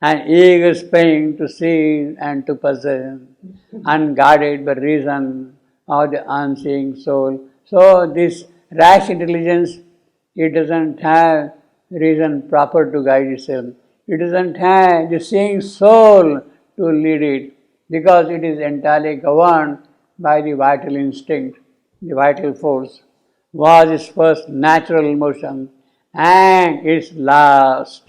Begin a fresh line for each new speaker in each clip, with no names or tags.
and eager spring to see and to possess, unguarded by reason of the unseeing soul. So this rash intelligence, it doesn't have reason proper to guide itself. It doesn't have the seeing soul to lead it, because it is entirely governed by the vital instinct, the vital force, was its first natural motion, and its last.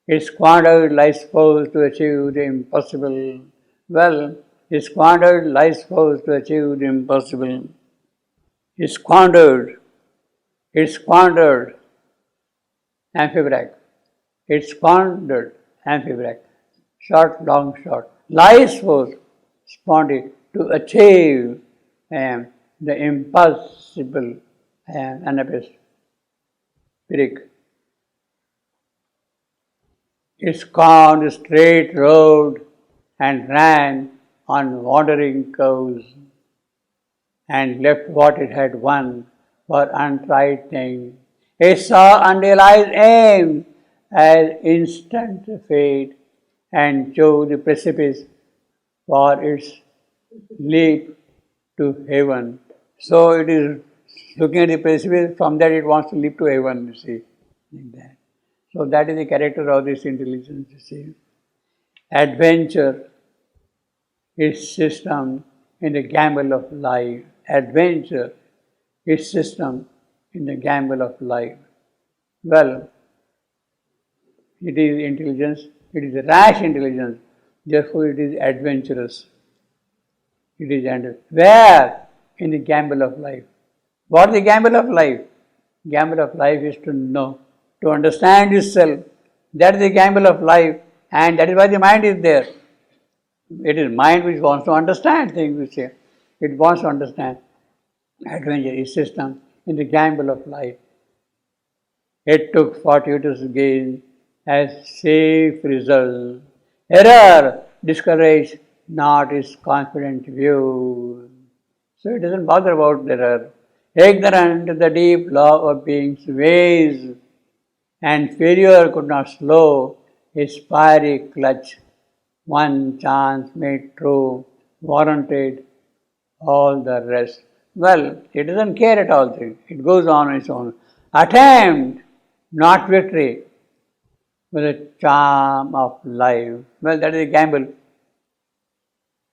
Its squandered life force to achieve the impossible. Well, its squandered life force to achieve the impossible. It's squandered. It's squandered. Amphibrach. It's squandered. Amphibrach. Short, long, short. Life force squandered to achieve the impossible. Anapis. Pirik. It scorned the straight road and ran on wandering curves, and left what it had won for untried things. It saw unrealized aim as instant fate, and chose the precipice for its leap to heaven. So it is looking at the precipice, from that it wants to leap to heaven, you see, like that. So that is the character of this intelligence, you see. Adventure is system in the gamble of life. Adventure is system in the gamble of life. Well, it is intelligence, it is rash intelligence, therefore it is adventurous. It is adventurous. Where? In the gamble of life. What is the gamble of life? Gamble of life is to know, to understand yourself. That is the gamble of life, and that is why the mind is there. It is mind which wants to understand things, we say. It wants to understand. Adventure is system in the gamble of life. It took fortuitous gain as safe result. Error discouraged not its confident view. So it doesn't bother about error. Ignorant of the deep law of being's ways, and failure could not slow his fiery clutch. One chance made true, warranted all the rest. Well, it doesn't care at all. It goes on its own. Attempt, not victory, with the charm of life. Well, that is a gamble.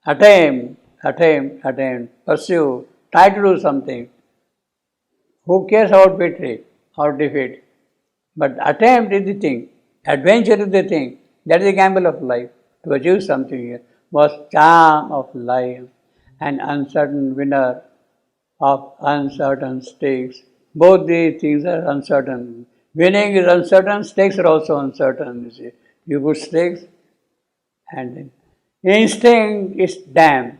Attempt, pursue, try to do something. Who cares about victory or defeat? But attempt is the thing. Adventure is the thing. That is the gamble of life. To achieve something here was charm of life, an uncertain winner of uncertain stakes. Both these things are uncertain. Winning is uncertain, stakes are also uncertain. You see, you put stakes, and instinct is damned,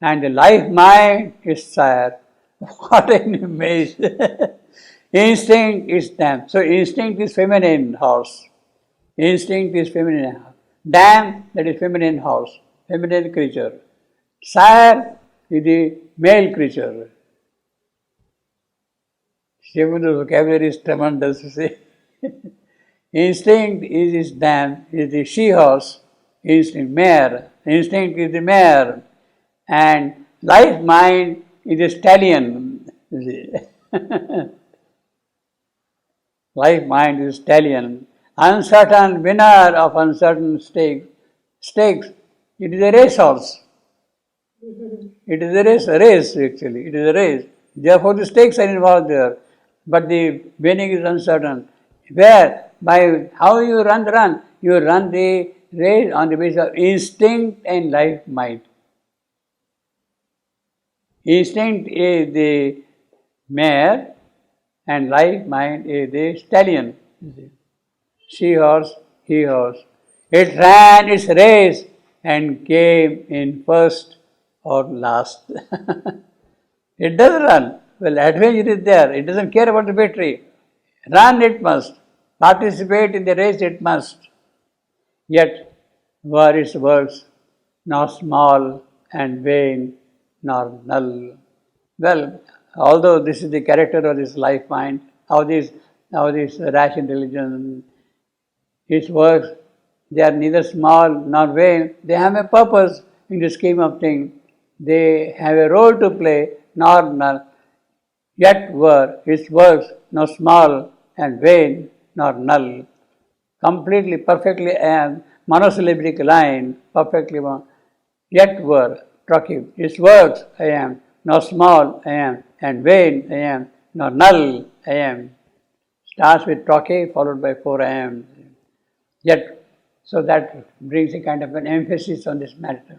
and the life mind is sire. What an image! Instinct is damned. So instinct is feminine horse. Instinct is feminine horse. Dam, that is feminine horse, feminine creature. Sire is the male creature. Even the vocabulary is tremendous, you see. Instinct is his dam, is the she-horse. Instinct, mare. Instinct is the mare. And life mind is the stallion, you see. Life mind is stallion. Uncertain winner of uncertain stakes. It is a racehorse. It is a race actually. It is a race. Therefore the stakes are involved there. But the winning is uncertain. Where? By how you run. You run the race on the basis of instinct and life mind. Instinct is the mare and life mind is the stallion. She-horse, he-horse. It ran its race and came in first or last. It does run. Well, adventure is there. It doesn't care about the victory. Run it must. Participate in the race it must. Yet were its works nor small and vain nor null. Well, although this is the character of this life mind, how this rash intelligence, its works They are neither small nor vain. They have a purpose in the scheme of things. They have a role to play, nor null. Yet were his works nor small and vain nor null. Completely, perfectly and monosyllabic line, perfectly yet were trucking. His works I am, nor small I am, and vain I am, nor null I am. Starts with troche followed by 4 I am. Yet, so that brings a kind of an emphasis on this matter.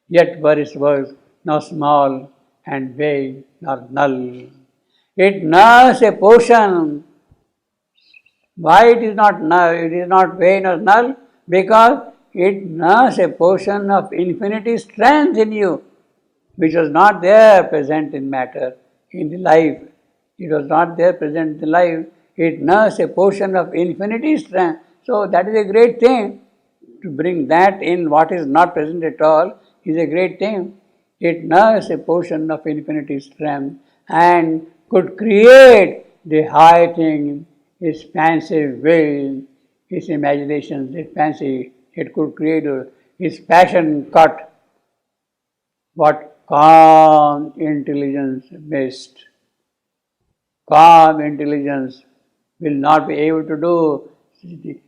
Yet were his works nor small and vain nor null. It nulls a portion. Why it is not null? It is not vain or null? Because it nulls a portion of infinity strength in you, which was not there present in matter, in the life. It was not there present in the life. It nulls a portion of infinity strength. So that is a great thing. To bring that in what is not present at all is a great thing. It nulls a portion of infinity strength and could create the high thing, his expansive will, his imagination, his fancy. It could create his passion cut what calm intelligence missed. Calm intelligence will not be able to do.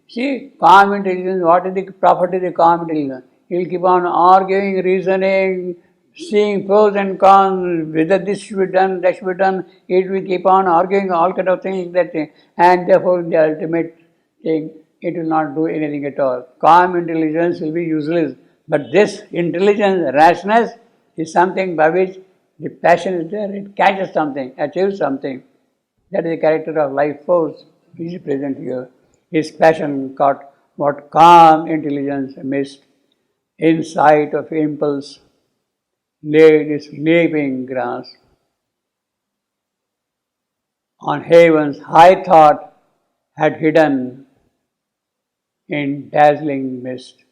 See, calm intelligence, what is the property of the calm intelligence? He will keep on arguing, reasoning, seeing pros and cons, whether this should be done, that should be done. It will keep on arguing all kind of things like that. And therefore, the ultimate thing, it will not do anything at all. Calm intelligence will be useless. But this intelligence, rashness, is something by which the passion is there. It catches something, achieves something. That is the character of life force which is present here. His passion caught what calm intelligence missed. In sight of impulse, laid his leaping grasp. On heaven's high thought had hidden in dazzling mist.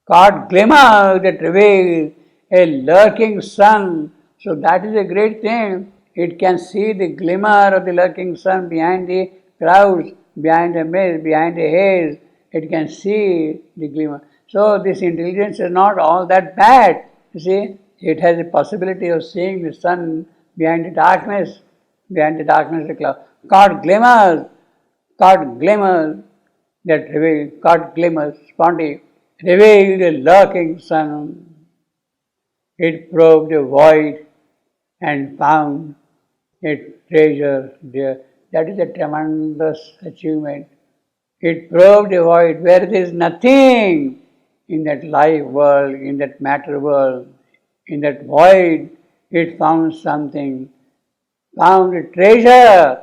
Caught glimmer that revealed a lurking sun. So that is a great thing. It can see the glimmer of the lurking sun behind the clouds, behind the mist, behind the haze. It can see the glimmer. So this intelligence is not all that bad. You see, it has the possibility of seeing the sun behind the darkness of the cloud. Caught glimmers that revealed, caught glimmers, spontaneous, revealed a lurking sun. It probed a void and found a treasure there. That is a tremendous achievement. It probed a void where there is nothing in that life world, in that matter world. In that void, it found something, found a treasure.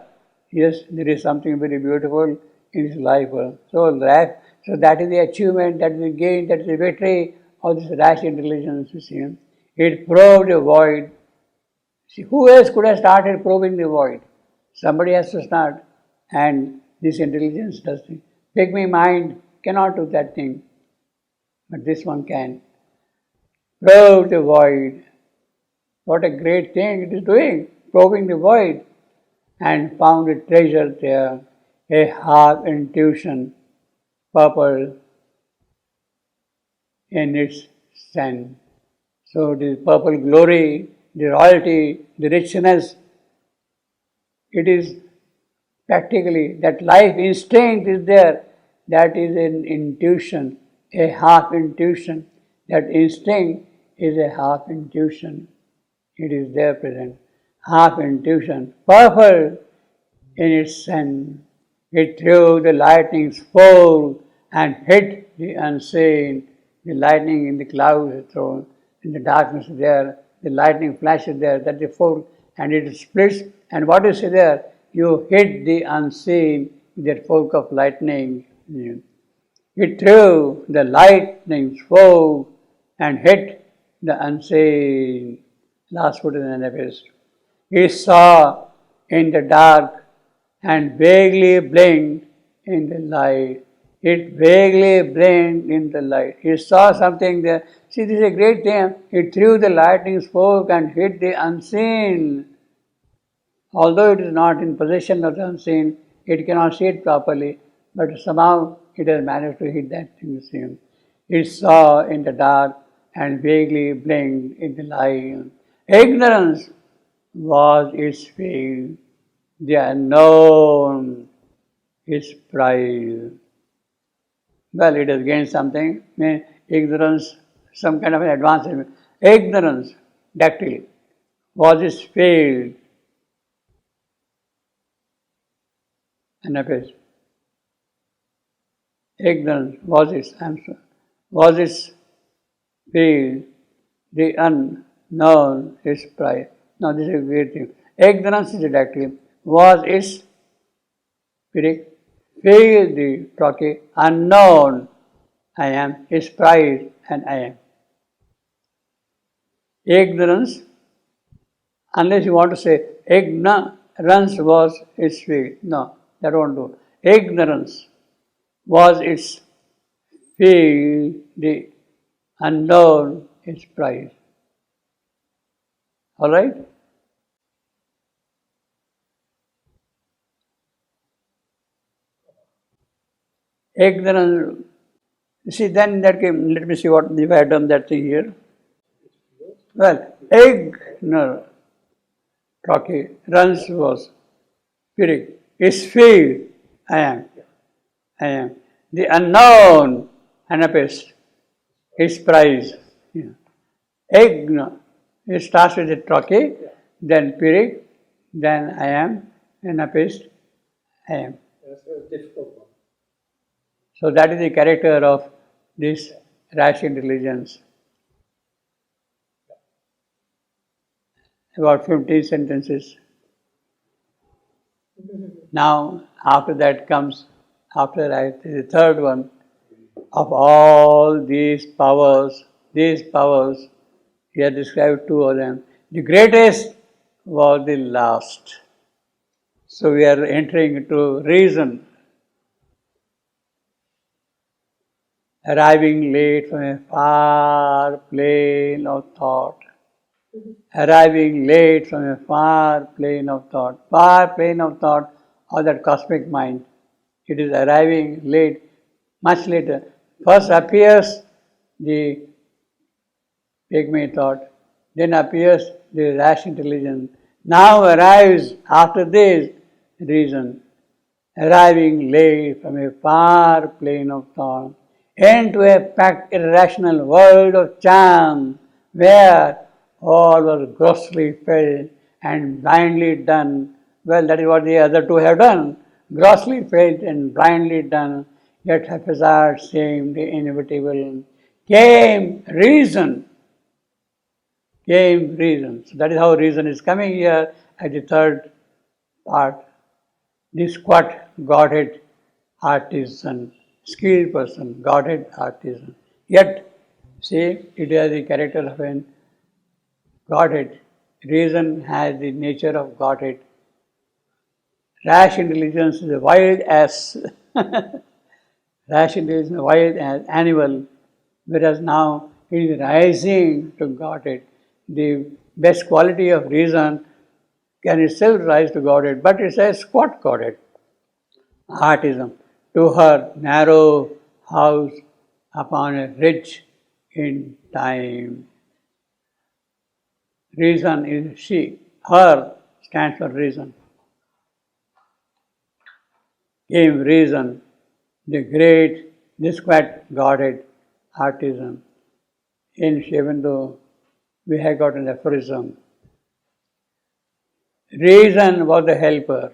Yes, there is something very beautiful in this life world. So that is the achievement, that is the gain, that is the victory of this rash intelligence, you see. It probed a void. See, who else could have started probing the void? Somebody has to start. And this intelligence does it. Pygmy mind cannot do that thing. But this one can. Probe the void. What a great thing it is doing. Probing the void. And found a treasure there. A half intuition. Purple in its sun. So the purple glory, the royalty, the richness, it is practically that life instinct is there. That is an intuition, a half intuition. That instinct is a half intuition. It is there present. Half intuition, purple in its sun. It threw the lightning's fall and hit the unseen. The lightning in the clouds is thrown. In the darkness there, the lightning flashes there, that's the force, and it splits. And what is there? You hit the unseen with that fork of lightning. It threw the lightning's fork and hit the unseen. Last foot in the abyss. He saw in the dark and vaguely blinked in the light. It vaguely blinked in the light. He saw something there. See, this is a great thing. It threw the lightning's fork and hit the unseen. Although it is not in possession of the unseen, it cannot see it properly, but somehow it has managed to hit that thing. It saw in the dark and vaguely blinked in the light. Ignorance was its field, the unknown its prize. Well, it has gained something. Ignorance, some kind of an advancement. Ignorance, dactyl, was its field, and abyss. Ignorance was its answer, was its field, the unknown its prize. Now, this is a weird thing. Ignorance is a dactyl, was its spirit, field, the trochee, unknown, I am, its prize, and I am. Ignorance, unless you want to say ignorance was its field. No, that won't do. Ignorance was its field, the unknown its prize. All right? Ignorance. See, then that came, let me see what if I had done that thing here. Well, ignorance, trochee, runs was spirit, is field, I am. I am. The unknown, anapest, is prize. Yeah. Ignorance. It starts with the trochee, then Pyrrhic, then I am, anapest, I am.
That's a difficult one.
So that is the character of this rash intelligence. About 15 sentences. Now, after that comes, the third one, of all these powers, he has described two of them. The greatest was the last. So we are entering into reason. Arriving late from a far plane of thought. Arriving late from a far plane of thought. Far plane of thought of that cosmic mind. It is arriving late, much later. First appears the pygmy thought, then appears the rash intelligence. Now arrives after this reason, arriving late from a far plane of thought into a packed irrational world of charm where all was grossly felt and blindly done. Well, that is what the other two have done. Grossly felt and blindly done, yet haphazard seemed inevitable. Came reason. So that is how reason is coming here at the third part. The squat Godhead artisan, skilled person, Godhead artisan. Yet, see, it has the character of an Godhead. Reason has the nature of Godhead. Rash intelligence is a wild ass. Rash intelligence is a wild ass animal, whereas now it is rising to Godhead. The best quality of reason can itself rise to Godhead, but it's a squat Godhead. Artism. To her narrow house upon a ridge in time. Reason is she. Her stands for reason. Came reason, the great, disquet Godhead artisan. Even though we have got an aphorism. Reason was the helper.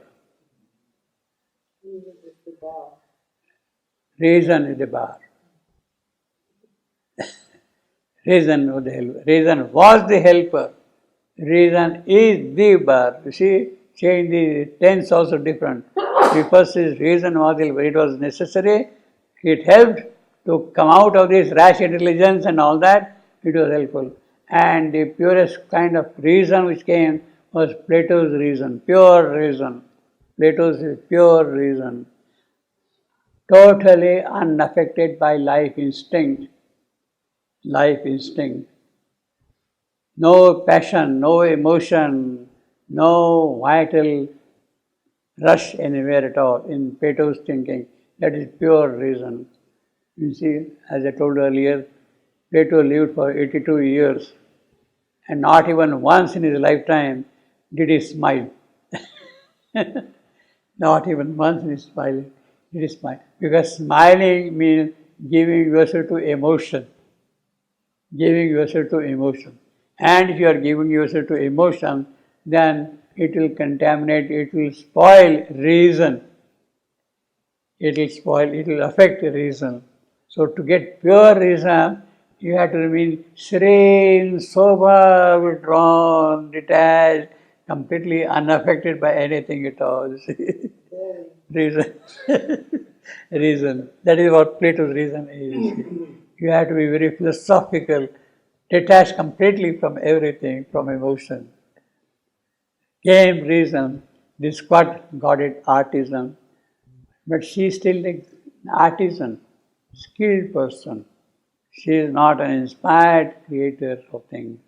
Reason is the bar. Reason was the helper. Reason was the helper. Reason is the bar. You see, change the tense also different. The first is reason was the helper. It was necessary. It helped to come out of this rash intelligence and all that. It was helpful. And the purest kind of reason which came was Plato's reason, pure reason. Plato's pure reason. Totally unaffected by life instinct. Life instinct. No passion, no emotion, no vital rush anywhere at all in Plato's thinking. That is pure reason. You see, as I told earlier, Plato lived for 82 years and not even once in his lifetime did he smile. Not even once in his smile did he smile. Because smiling means giving yourself to emotion. Giving yourself to emotion. And if you are giving yourself to emotion, then it will contaminate, it will spoil reason. It will affect reason. So to get pure reason, you have to remain serene, sober, withdrawn, detached, completely unaffected by anything at all. Reason. Reason. That is what Plato's reason is. You have to be very philosophical, detached completely from everything, from emotion. Came reason, this what Godhead artisan, but she is still an artisan, skilled person. She is not an inspired creator of things.